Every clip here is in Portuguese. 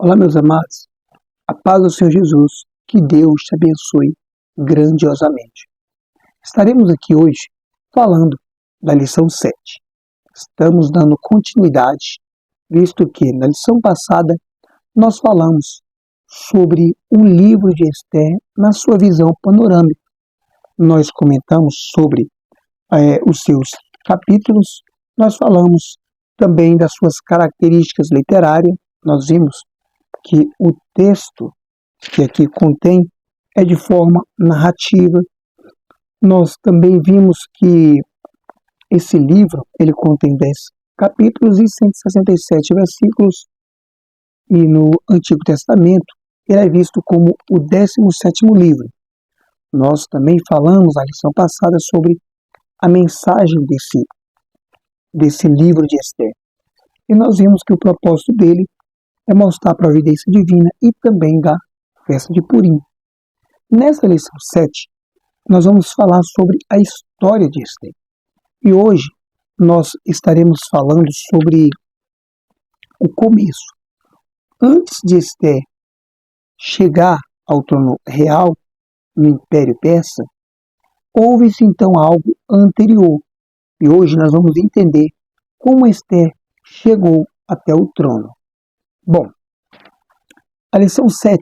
Olá, meus amados. A paz do Senhor Jesus. Que Deus te abençoe grandiosamente. Estaremos aqui hoje falando da lição 7. Estamos dando continuidade, visto que na lição passada nós falamos sobre o livro de Esther na sua visão panorâmica. Nós comentamos sobre os seus capítulos, nós falamos também das suas características literárias. Nós vimos que o texto que aqui contém é de forma narrativa. Nós também vimos que esse livro ele contém 10 capítulos e 167 versículos, e no Antigo Testamento ele é visto como o 17º livro. Nós também falamos na lição passada sobre a mensagem desse livro de Esther, e nós vimos que o propósito dele é mostrar a providência divina e também da festa de Purim. Nessa lição 7, nós vamos falar sobre a história de Esther. E hoje nós estaremos falando sobre o começo. Antes de Esther chegar ao trono real no Império Persa, houve-se então algo anterior. E hoje nós vamos entender como Esther chegou até o trono. Bom, a lição 7,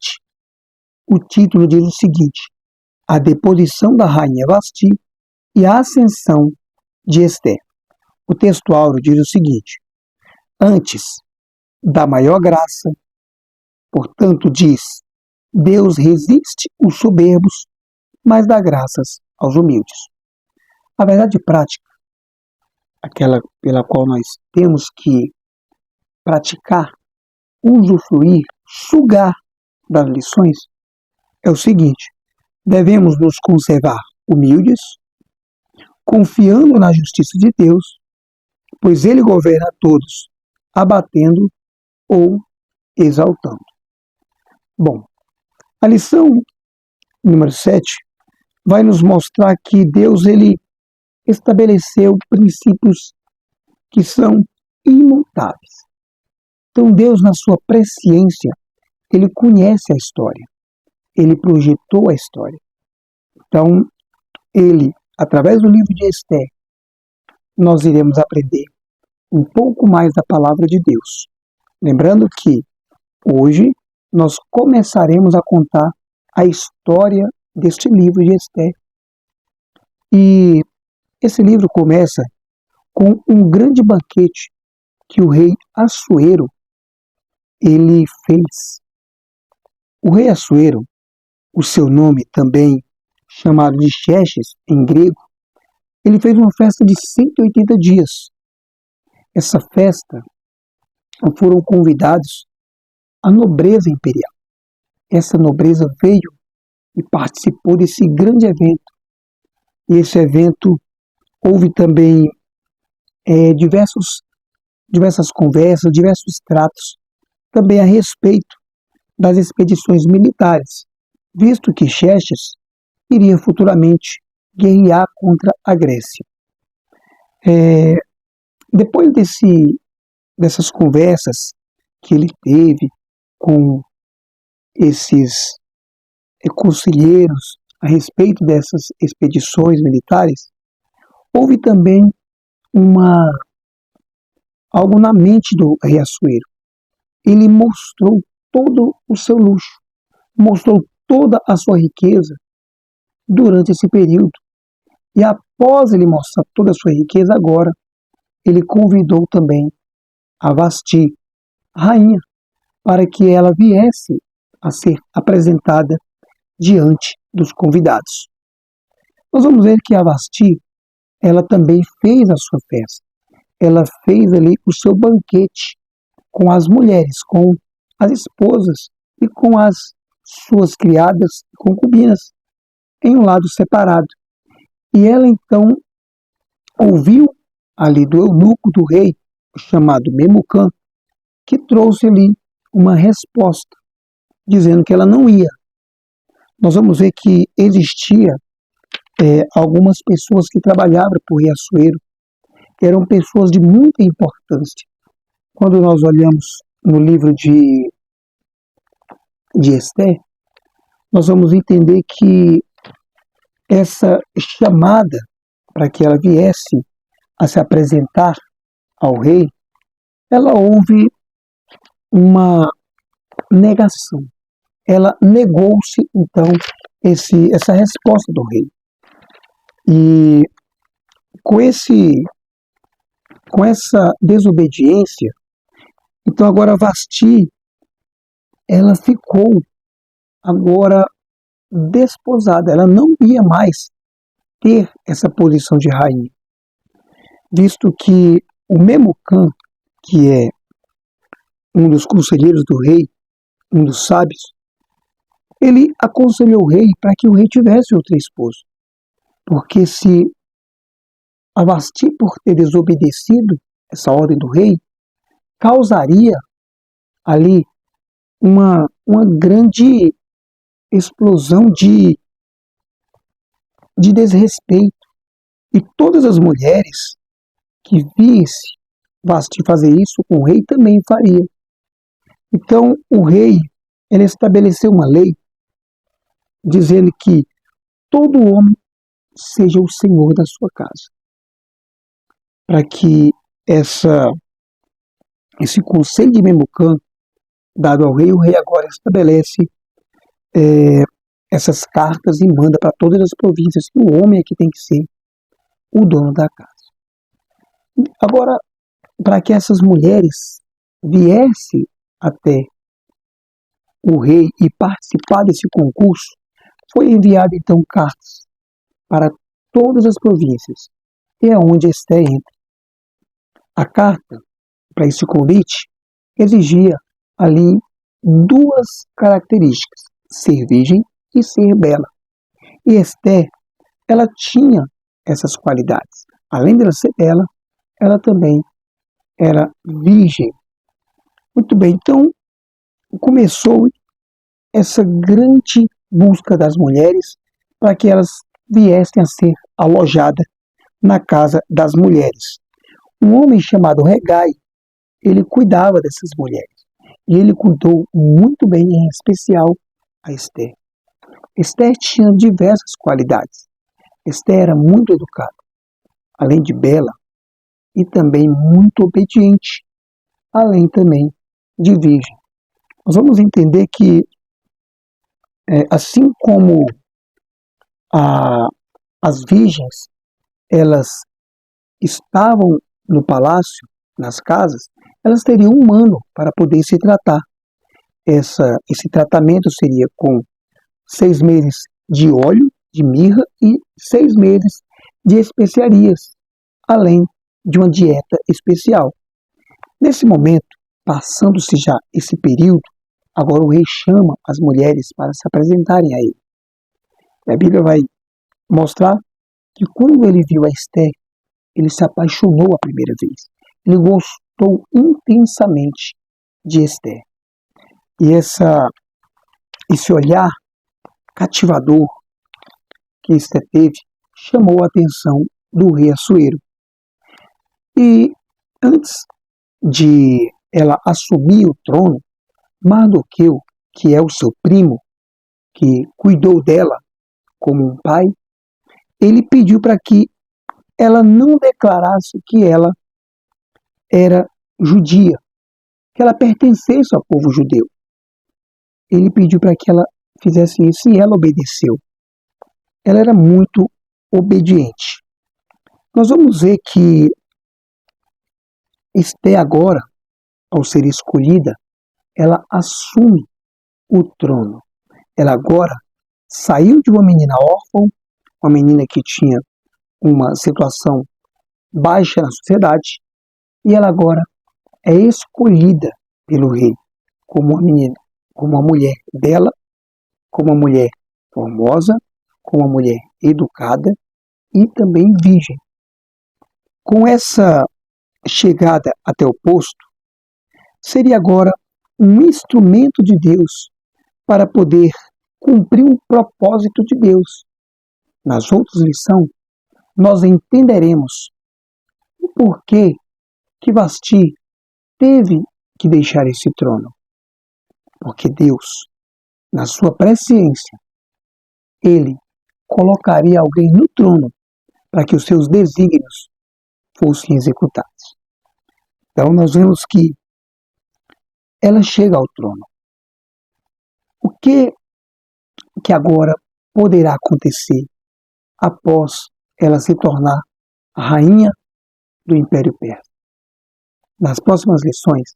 o título diz o seguinte: a deposição da rainha Vasti e a ascensão de Esther. O texto áureo diz o seguinte: antes da maior graça, portanto diz, Deus resiste os soberbos, mas dá graças aos humildes. A verdade prática, aquela pela qual nós temos que praticar, usufruir, sugar das lições, é o seguinte: devemos nos conservar humildes, confiando na justiça de Deus, pois Ele governa a todos, abatendo ou exaltando. Bom, a lição número 7 vai nos mostrar que Deus ele estabeleceu princípios que são imutáveis. Então Deus, na sua presciência, ele conhece a história, ele projetou a história. Então, ele, através do livro de Esther, nós iremos aprender um pouco mais da palavra de Deus. Lembrando que hoje nós começaremos a contar a história deste livro de Esther. E esse livro começa com um grande banquete que o rei Assuero ele fez. O rei Assuero, o seu nome também chamado de Xerxes em grego, ele fez uma festa de 180 dias. Essa festa foram convidados a nobreza imperial. Essa nobreza veio e participou desse grande evento. E esse evento houve também diversas conversas, diversos tratos também a respeito das expedições militares, visto que Xerxes iria futuramente guerrear contra a Grécia. Depois dessas conversas que ele teve com esses conselheiros a respeito dessas expedições militares, houve também algo na mente do rei Assuero. Ele mostrou todo o seu luxo, mostrou toda a sua riqueza durante esse período. E após ele mostrar toda a sua riqueza, agora ele convidou também a Vasti, rainha, para que ela viesse a ser apresentada diante dos convidados. Nós vamos ver que a Vasti, ela também fez a sua festa. Ela fez ali o seu banquete com as mulheres, com as esposas e com as suas criadas e concubinas, em um lado separado. E ela então ouviu ali do eunuco do rei, chamado Memucã, que trouxe ali uma resposta, dizendo que ela não ia. Nós vamos ver que existia algumas pessoas que trabalhavam para o rei Assuero, eram pessoas de muita importância. Quando nós olhamos no livro de de Ester, nós vamos entender que essa chamada para que ela viesse a se apresentar ao rei, ela houve uma negação. Ela negou-se, então, essa resposta do rei. E com essa desobediência, então agora Vasti, ela ficou agora desposada, ela não ia mais ter essa posição de rainha, visto que o Memucã, que é um dos conselheiros do rei, um dos sábios, ele aconselhou o rei para que o rei tivesse outra esposa, porque se a Vasti, por ter desobedecido essa ordem do rei, causaria ali uma grande explosão de desrespeito. E todas as mulheres que vissem Vasti fazer isso com o rei também faria. Então o rei, ele estabeleceu uma lei dizendo que todo homem seja o senhor da sua casa. Para que esse conselho de Memucã dado ao rei, o rei agora estabelece essas cartas e manda para todas as províncias que o homem é que tem que ser o dono da casa. Agora, para que essas mulheres viessem até o rei e participar desse concurso, foi enviado então cartas para todas as províncias, e é onde Ester entra. A carta, para esse convite, exigia ali duas características: ser virgem e ser bela. E Ester, ela tinha essas qualidades. Além de ela ser bela, ela também era virgem. Muito bem, então começou essa grande busca das mulheres para que elas viessem a ser alojadas na casa das mulheres. Um homem chamado Regai, ele cuidava dessas mulheres. E ele cuidou muito bem, em especial, a Ester. Ester tinha diversas qualidades. Ester era muito educada, além de bela, e também muito obediente, além também de virgem. Nós vamos entender que, assim como as virgens, elas estavam no palácio, nas casas, elas teriam um ano para poder se tratar. Esse tratamento seria com 6 meses de óleo, de mirra e 6 meses de especiarias, além de uma dieta especial. Nesse momento, passando-se já esse período, agora o rei chama as mulheres para se apresentarem a ele. E a Bíblia vai mostrar que quando ele viu a Ester, ele se apaixonou a primeira vez. Ele gostou intensamente de Ester. E esse olhar cativador que Ester teve chamou a atenção do rei Assuero. E antes de ela assumir o trono, Mardoqueu, que é o seu primo, que cuidou dela como um pai, ele pediu para que ela não declarasse que ela era judia, que ela pertencesse ao povo judeu. Ele pediu para que ela fizesse isso e ela obedeceu. Ela era muito obediente. Nós vamos ver que Ester agora, ao ser escolhida, ela assume o trono. Ela agora saiu de uma menina órfã, uma menina que tinha uma situação baixa na sociedade, e ela agora é escolhida pelo rei como uma menina, como uma mulher bela, como uma mulher formosa, como uma mulher educada e também virgem. Com essa chegada até o posto, seria agora um instrumento de Deus para poder cumprir um propósito de Deus. Nas outras lições, nós entenderemos o porquê que Vasti teve que deixar esse trono. Porque Deus na sua presciência, ele colocaria alguém no trono para que os seus desígnios fossem executados. Então nós vemos que ela chega ao trono. O que agora poderá acontecer após ela se tornar a rainha do Império Persa? Nas próximas lições,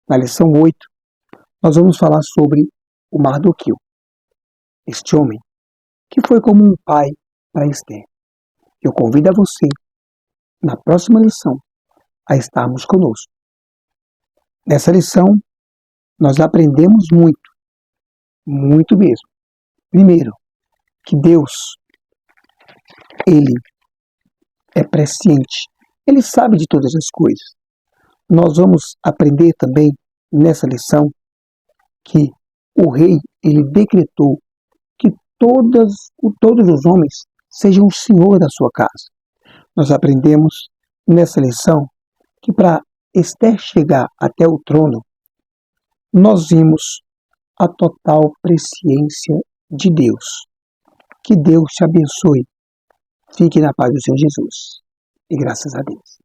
na lição 8, nós vamos falar sobre o Mardoqueu, este homem que foi como um pai para Esther. Eu convido a você, na próxima lição, a estarmos conosco. Nessa lição, nós aprendemos muito mesmo. Primeiro, que Deus, Ele é presciente, Ele sabe de todas as coisas. Nós vamos aprender também nessa lição que o rei, ele decretou que todos os homens sejam o senhor da sua casa. Nós aprendemos nessa lição que para Esther chegar até o trono, nós vimos a total presciência de Deus. Que Deus te abençoe. Fique na paz do Senhor Jesus. E graças a Deus.